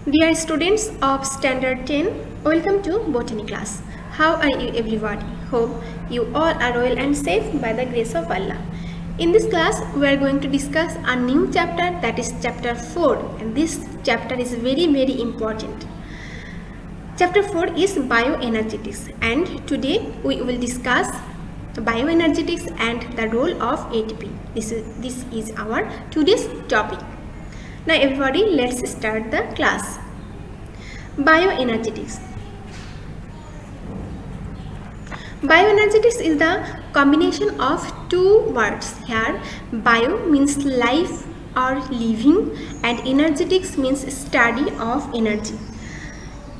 Dear students of Standard 10, welcome to Botany class. How are you everybody? Hope you all are well and safe by the grace of Allah. In this class, we are going to discuss a new chapter, that is chapter 4, and this chapter is very important. Chapter 4 is bioenergetics, and today we will discuss bioenergetics and the role of ATP. This is our today's topic. Now everybody, let's start the class. Bioenergetics. Bioenergetics is the combination of two words. Here bio means life or living and energetics means study of energy.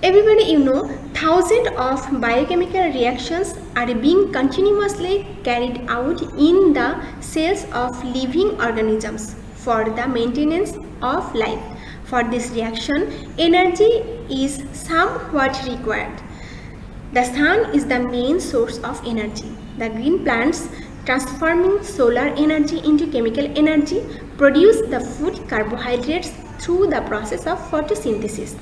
Everybody, you know, thousands of biochemical reactions are being continuously carried out in the cells of living organisms for the maintenance of life. For this reaction, energy is somewhat required. The sun is the main source of energy. The green plants transforming solar energy into chemical energy produce the food carbohydrates through the process of photosynthesis.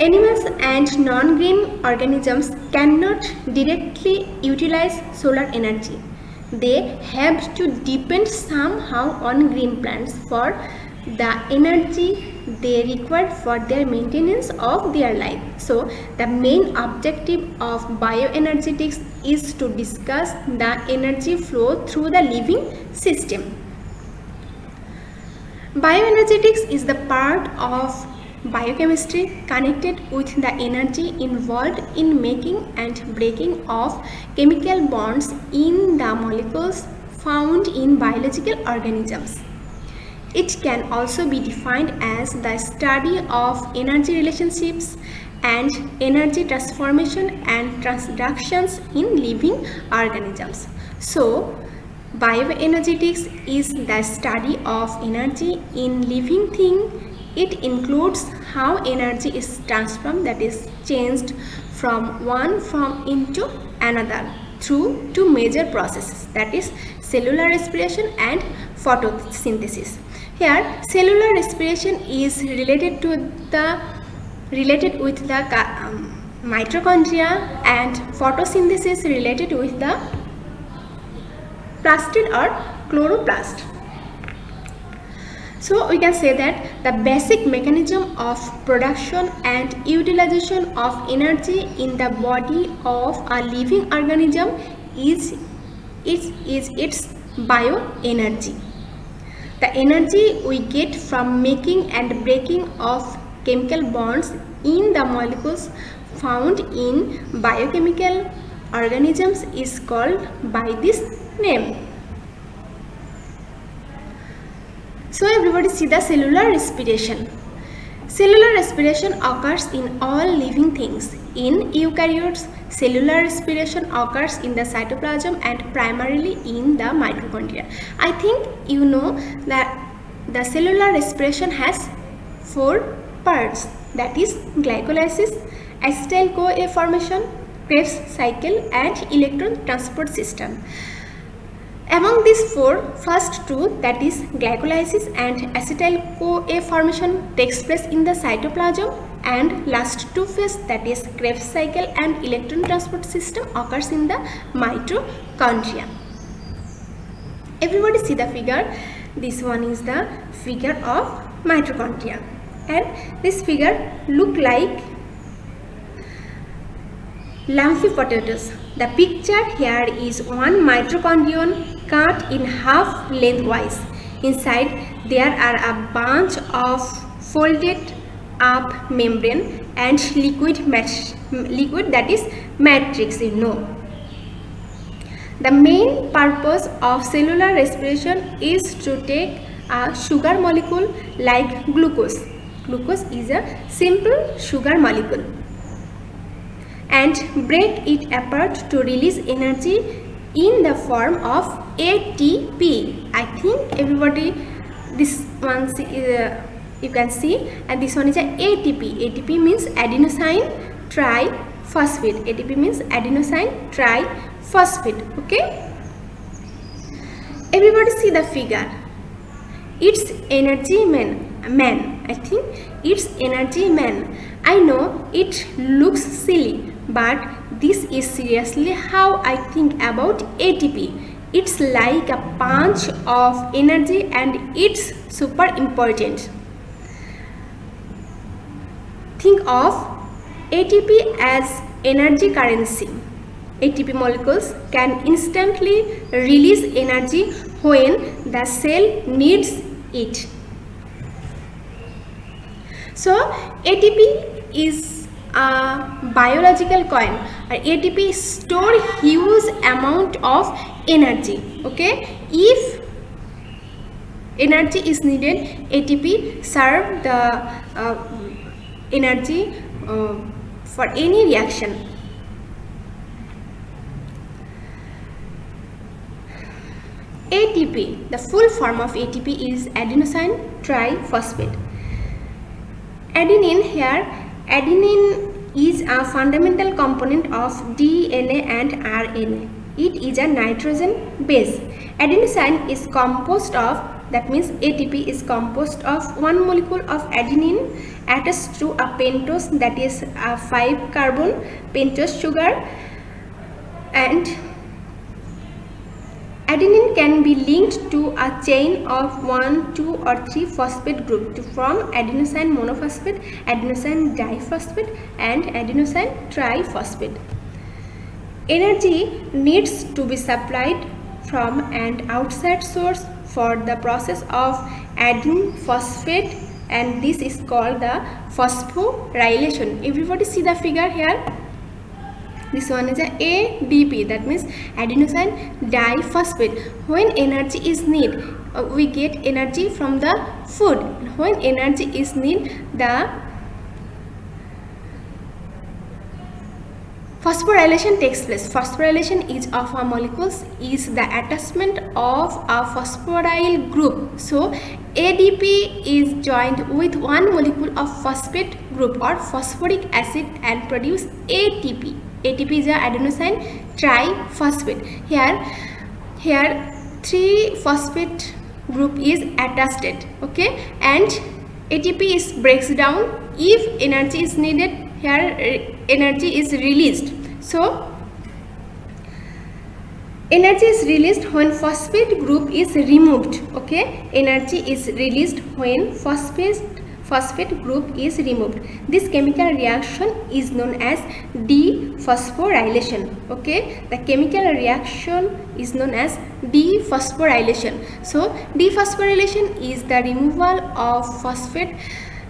Animals and non-green organisms cannot directly utilize solar energy. They have to depend somehow on green plants for the energy they require for their maintenance of their life. So, the main objective of bioenergetics is to discuss the energy flow through the living system. Bioenergetics is the part of biochemistry connected with the energy involved in making and breaking of chemical bonds in the molecules found in biological organisms. It can also be defined as the study of energy relationships and energy transformation and transductions in living organisms. So, bioenergetics is the study of energy in living things. It includes how energy is transformed, that is changed from one form into another through two major processes, that is cellular respiration and photosynthesis. Here cellular respiration is related with the mitochondria and photosynthesis related with the plastid or chloroplast. So we can say that the basic mechanism of production and utilization of energy in the body of a living organism is its bioenergy. The energy we get from making and breaking of chemical bonds in the molecules found in biochemical organisms is called by this name. So everybody see the cellular respiration. Cellular respiration occurs in all living things. In eukaryotes, cellular respiration occurs in the cytoplasm and primarily in the mitochondria. I think you know that the cellular respiration has four parts, that is glycolysis, acetyl-CoA formation, Krebs cycle and electron transport system. Among these four, first two, that is glycolysis and acetyl-CoA formation takes place in the cytoplasm, and last two phase, that is Krebs cycle and electron transport system, occurs in the mitochondria. Everybody see the figure. This one is the figure of mitochondria, and this figure look like lumpy potatoes. The picture here is one mitochondrion cut in half lengthwise. Inside there are a bunch of folded up membrane and liquid that is matrix, you know. The main purpose of cellular respiration is to take a sugar molecule like glucose. Glucose is a simple sugar molecule and break it apart to release energy in the form of ATP. I think everybody, this one you can see, and this one is a ATP. ATP means adenosine triphosphate. ATP means adenosine triphosphate. Okay. Everybody see the figure. Its energy man. I think it's energy man. I know it looks silly, but this is seriously how I think about ATP. It's like a punch of energy and it's super important. Think of ATP as energy currency. ATP molecules can instantly release energy when the cell needs it. So ATP is a biological coin. ATP store huge amount of energy. Okay, if energy is needed, ATP serve the energy for any reaction. ATP, the full form of ATP is adenosine triphosphate. Adenine is a fundamental component of DNA and RNA. It is a nitrogen base. Adenosine is composed of, that means ATP is composed of one molecule of adenine attached to a pentose, that is a 5-carbon pentose sugar, and adenine can be linked to a chain of 1, 2 or 3 phosphate group to form adenosine monophosphate, adenosine diphosphate and adenosine triphosphate. Energy needs to be supplied from an outside source for the process of adding phosphate, and this is called the phosphorylation. Everybody see the figure here? This one is a ADP, that means adenosine diphosphate. When energy is needed, we get energy from the food. When energy is needed, the phosphorylation takes place. Phosphorylation is of a molecules is the attachment of a phosphoryl group. So ADP is joined with one molecule of phosphate group or phosphoric acid and produce ATP. ATP is a adenosine triphosphate. Here 3 phosphate group is attached. Okay, and ATP is breaks down. If energy is needed, here energy is released. So energy is released when phosphate group is removed. Okay, energy is released when phosphate group is removed. This chemical reaction is known as dephosphorylation. Okay, the chemical reaction is known as dephosphorylation. So dephosphorylation is the removal of phosphate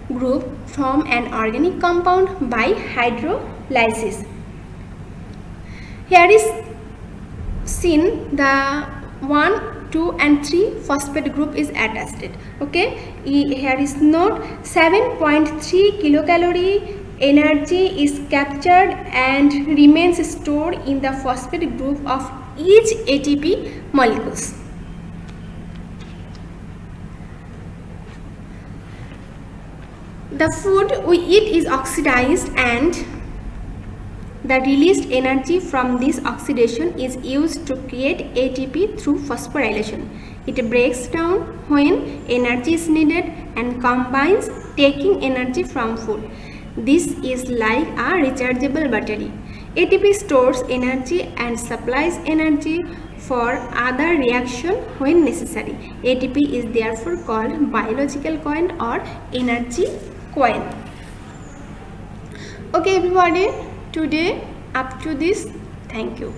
group from an organic compound by hydrolysis. Here is seen the 1, 2 and 3 phosphate group is attached. Okay, here is note 7.3 kilocalorie energy is captured and remains stored in the phosphate group of each ATP molecules. The food we eat is oxidized and the released energy from this oxidation is used to create ATP through phosphorylation. It breaks down when energy is needed and combines taking energy from food. This is like a rechargeable battery. ATP stores energy and supplies energy for other reaction when necessary. ATP is therefore called biological coin or energy coin. Okay everybody, today up to this. Thank you.